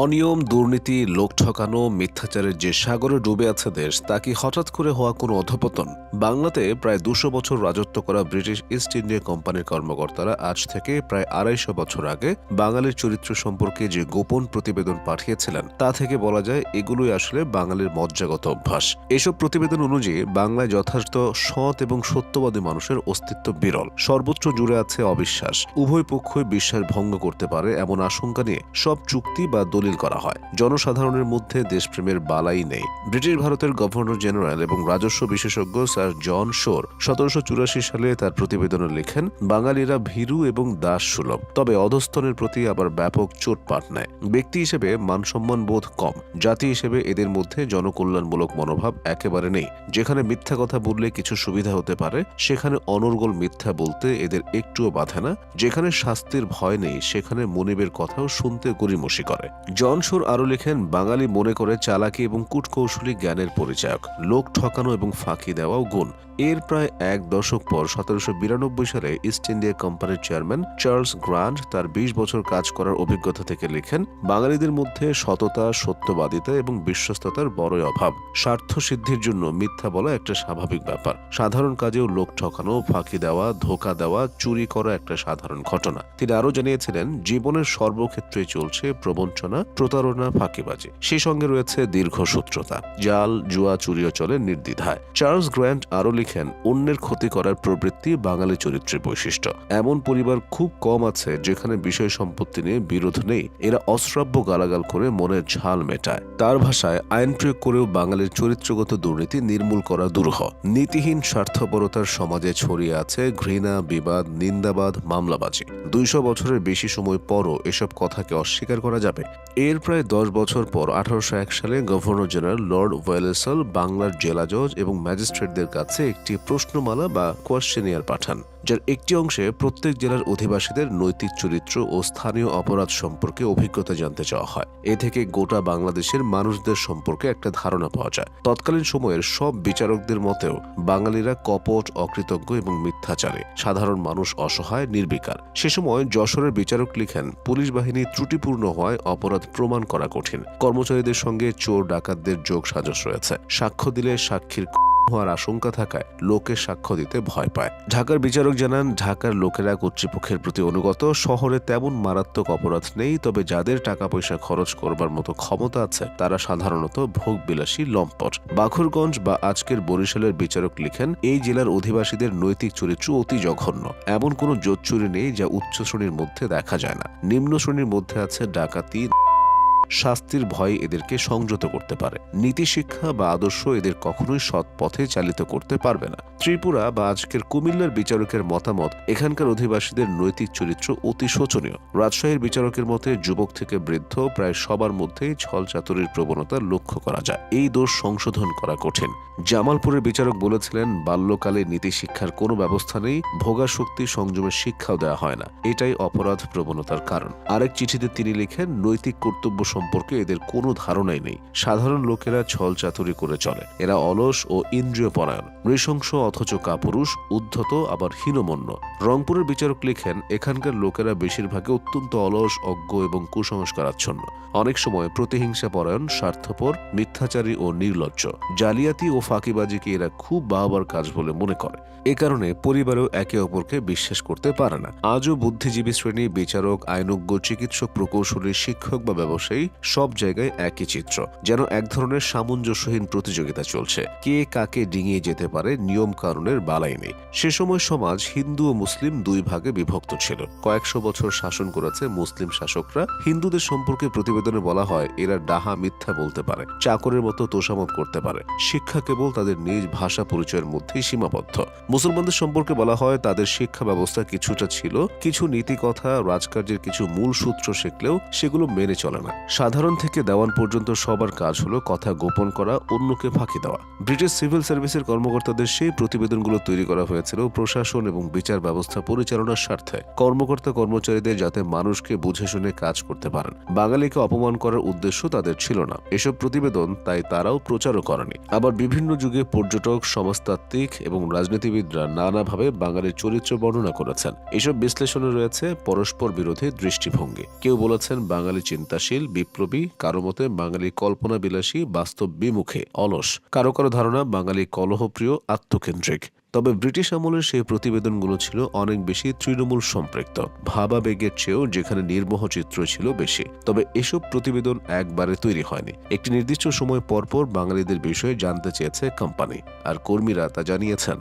অনিয়ম, দুর্নীতি, লোক ঠকানো, মিথ্যাচারের যে সাগরে ডুবে আছে দেশ, তা কি হঠাৎ করে হওয়া কোনো অধঃপতন? বাংলাতে প্রায় ২০০ বছর রাজত্ব করা ব্রিটিশ ইস্ট ইন্ডিয়া কোম্পানির কর্মকর্তারা আজ থেকে প্রায় ২৫০ বছর আগে বাঙালির চরিত্র সম্পর্কে যে গোপন প্রতিবেদন পাঠিয়েছিলেন, তা থেকে বলা যায় এগুলোই আসলে বাঙালির মজ্জাগত অভ্যাস। এসব প্রতিবেদন অনুযায়ী বাংলায় যথার্থ সৎ এবং সত্যবাদী মানুষের অস্তিত্ব বিরল। সর্বত্র জুড়ে আছে অবিশ্বাস। উভয় পক্ষই বিশ্বাস ভঙ্গ করতে পারে এমন আশঙ্কা নিয়ে সব চুক্তি বা দলিল করা হয়। জনসাধারণের মধ্যে দেশপ্রেমের বালাই নেই। ব্রিটিশ ভারতের গভর্নর জেনারেল এবং রাজস্ব বিশেষজ্ঞ স্যার জন শোর ১৭৮৪ সালে তার প্রতিবেদনে লেখেন, বাঙালিরা ভীরু এবং দাস সুলভ, তবে অধস্তনের প্রতি আবার ব্যাপক চোটপাট নেয়। ব্যক্তি হিসেবে মানসম্মান বোধ কম, জাতি হিসেবে এদের মধ্যে জনকল্যাণমূলক মনোভাব একেবারে নেই। যেখানে মিথ্যা কথা বললে কিছু সুবিধা হতে পারে, সেখানে অনর্গল মিথ্যা বলতে এদের একটুও বাধে না। যেখানে শাস্তির ভয় নেই, সেখানে মনিবের কথাও শুনতে গড়িমসি করে। জন শোর আরও লেখেন, বাঙালি মনে করে চালাকি এবং কূটকৌশলী জ্ঞানের পরিচায়ক, লোক ঠকানো এবং ফাঁকি দেওয়াও গুণ। এর প্রায় এক দশক পর ১৭৯২ সালে ইস্ট ইন্ডিয়া কোম্পানির চেয়ারম্যান চার্লস গ্রান্ট তার ২০ বছর কাজ করার অভিজ্ঞতা থেকে লেখেন, বাঙালিদের মধ্যে সততা, সত্যবাদিতা এবং বিশ্বস্ততার বড়ই অভাব। স্বার্থ সিদ্ধির জন্য মিথ্যা বলা একটা স্বাভাবিক ব্যাপার। সাধারণ কাজেও লোক ঠকানো, ফাঁকি দেওয়া, ধোঁকা দেওয়া, চুরি করা একটা সাধারণ ঘটনা। তিনি আরও জানিয়েছিলেন, জীবনের সর্বক্ষেত্রেই চলছে প্রবঞ্চনা, প্রতারণা, ফাঁকিবাজি। সেই সঙ্গে রয়েছে দীর্ঘসূত্রতা, জাল, জুয়া, চুরিও চলে নির্দ্বিধায়। চার্লস গ্র্যান্ট আরও লিখেন, অন্যের ক্ষতি করার প্রবৃত্তি বাঙালি চরিত্রের বৈশিষ্ট্য। এমন পরিবার খুব কম আছে যেখানে বিষয় সম্পত্তি নিয়ে বিরোধ নেই। এরা অশ্রাব্য গালাগাল করে মনের ঝাল মেটায়। তার ভাষায়, আইন প্রয়োগ করেও বাঙালির চরিত্রগত দুর্নীতি নির্মূল করা দুরূহ। নীতিহীন স্বার্থপরতার সমাজে ছড়িয়ে আছে ঘৃণা, বিবাদ, নিন্দাবাদ, মামলাবাজি। ২০০ বছরের বেশি সময় পরও এসব কথাকে অস্বীকার করা যাবে? এর প্রায় ১০ বছর পর ১৮০১ সালে গভর্নর জেনারেল লর্ড ওয়েলেসল বাংলার জেলা জজ এবং ম্যাজিস্ট্রেটদের কাছে একটি প্রশ্নমালা বা কোয়েশ্চেনিয়ার পাঠান, যার একটি অংশে প্রত্যেক জেলার অধিবাসীদের নৈতিক চরিত্র ও স্থানীয় অপরাধ সম্পর্কে অভিজ্ঞতা জানতে চাওয়া হয়। এ থেকে গোটা বাংলাদেশের মানুষদের সম্পর্কে একটা ধারণা পাওয়া যায়। তৎকালীন সময়ের সব বিচারকদের মতেও বাঙালিরা কপট, অকৃতজ্ঞ এবং মিথ্যাচারী। সাধারণ মানুষ অসহায়, নির্বিকার। সে সময় যশোরের বিচারক লিখেন, পুলিশ বাহিনী ত্রুটিপূর্ণ হওয়ায় অপরাধ প্রমাণ করা কঠিন। কর্মচারীদের সঙ্গে চোর ডাকাতদের যোগ সাজস রয়েছে। সাক্ষ্য দিলে সাক্ষীর হওয়ার আশঙ্কা থাকায় লোকে সাক্ষ্য দিতে ভয় পায়। ঢাকার বিচারক জানান, ঢাকার লোকেরা কর্তৃপক্ষের প্রতি অনুগত। শহরে তেমন মারাত্মক অপরাধ নেই, তবে যাদের টাকা পয়সা খরচ করবার মতো ক্ষমতা আছে তারা সাধারণত ভোগবিলাসী, লম্পট। বাখুরগঞ্জ বা আজকের বরিশালের বিচারক লিখেন, এই জেলার অধিবাসীদের নৈতিক চরিত্র অতি জঘন্য। এমন কোনো জোচ্চুরি নেই যা উচ্চ শ্রেণীর মধ্যে দেখা যায় না। নিম্ন শ্রেণীর মধ্যে আছে ডাকাতি, শাস্তির ভয় এদেরকে সংযত করতে পারে। নীতি শিক্ষা বা আদর্শ এদের কখনোই সৎ পথে চালিত করতে পারবে না। ত্রিপুরা বা আজকের কুমিল্লার বিচারকের মতামত, এখানকার অধিবাসীদের নৈতিক চরিত্র অতি শোচনীয়। রাজশাহীর বিচারকের মতে, যুবক থেকে বৃদ্ধ প্রায় সবার মধ্যেই ছল চাতুরির প্রবণতা লক্ষ্য করা যায়। এই দোষ সংশোধন করা কঠিন। জামালপুরের বিচারক বলেছিলেন, বাল্যকালে নীতি শিক্ষার কোনো ব্যবস্থা নেই, ভোগাশক্তি সংযমের শিক্ষাও দেওয়া হয় না। এটাই অপরাধ প্রবণতার কারণ। আরেক চিঠিতে তিনি লিখেন, নৈতিক কর্তব্য সম্পর্কে এদের কোনো ধারণাই নেই। সাধারণ লোকেরা ছল চাতুরি করে চলে। এরা অলস ও ইন্দ্রিয় পরায়ণ, নৃশংস অথচ কাপুরুষ, উদ্ধত আবার হীনমন্য। রংপুরের বিচারক লিখেন, এখানকার লোকেরা বেশিরভাগই অত্যন্ত অলস, অজ্ঞ এবং কুসংস্কারাচ্ছন্ন। অনেক সময় প্রতিহিংসা পরায়ণ, স্বার্থপর, মিথ্যাচারী ও নির্লজ্জ। জালিয়াতি ও ফাঁকিবাজিকে এরা খুব বাহবার কাজ বলে মনে করে। এ কারণে পরিবারেও একে অপরকে বিশ্বাস করতে পারে না। আজও বুদ্ধিজীবী শ্রেণী, বিচারক, আইনজ্ঞ, চিকিৎসক, প্রকৌশলী, শিক্ষক বা ব্যবসায়ী সব জায়গায় একই চিত্র। যেন এক ধরনের সামঞ্জস্যহীন প্রতিযোগিতা চলছে। কে কাকে ডিঙিয়ে যেতে পারে, নিয়ম কানুনের বালাই নেই। সে সময় সমাজ হিন্দু ও মুসলিম দুই ভাগে বিভক্ত ছিল। কয়েকশো বছর শাসন করেছে মুসলিম শাসকরা। হিন্দুদের সম্পর্কে প্রতিবেদনে বলা হয়, এরা ডাহা, মিথ্যা বলতে পারে, চাকরের মতো তোষামত করতে পারে। শিক্ষা কেবল তাদের নিজ ভাষা পরিচয়ের মধ্যেই সীমাবদ্ধ। মুসলমানদের সম্পর্কে বলা হয়, তাদের শিক্ষা ব্যবস্থা কিছুটা ছিল, কিছু নীতি কথা, রাজকার্যের কিছু মূল সূত্র শিখলেও সেগুলো মেনে চলে না। সাধারণ থেকে দেওয়ান পর্যন্ত সবার কাজ হলো কথা গোপন করা, অন্যকে ফাঁকি দেওয়া। ব্রিটিশ সিভিল সার্ভিসের কর্মকর্তাদের সেই প্রতিবেদনগুলো তৈরি করা হয়েছিল প্রশাসন এবং বিচার ব্যবস্থা পরিচালনার স্বার্থে। কর্মকর্তা কর্মচারীদের যাতে মানুষকে বুঝে শুনে কাজ করতে পারেন। বাঙালিকে অপমান করার উদ্দেশ্য তাদের ছিল না। এসব প্রতিবেদন তাই তারাও প্রচারও করেনি। আবার বিভিন্ন যুগে পর্যটক, সমাজতাত্ত্বিক এবং রাজনীতিবিদরা নানাভাবে বাঙালির চরিত্র বর্ণনা করেছেন। এসব বিশ্লেষণে রয়েছে পরস্পর বিরোধী দৃষ্টিভঙ্গি। কেউ বলেছেন বাঙালি চিন্তাশীল, বিপ্লবী, কারো মতে বাঙালি কল্পনাবিলাসী, বাস্তব বিমুখে, অলস, কারো কারো ধারণা বাঙালি কলহপ্রিয়, আত্মকেন্দ্রিক। তবে ব্রিটিশ আমলের সেই প্রতিবেদনগুলো ছিল অনেক বেশি তৃণমূল সম্পৃক্ত, ভাবাবেগের চেয়েও যেখানে নির্মোহ চিত্র ছিল বেশি। তবে এসব প্রতিবেদন একবারে তৈরি হয়নি। একটি নির্দিষ্ট সময় পরপর বাঙালিদের বিষয়ে জানতে চেয়েছে কোম্পানি, আর কর্মীরা তা জানিয়েছেন।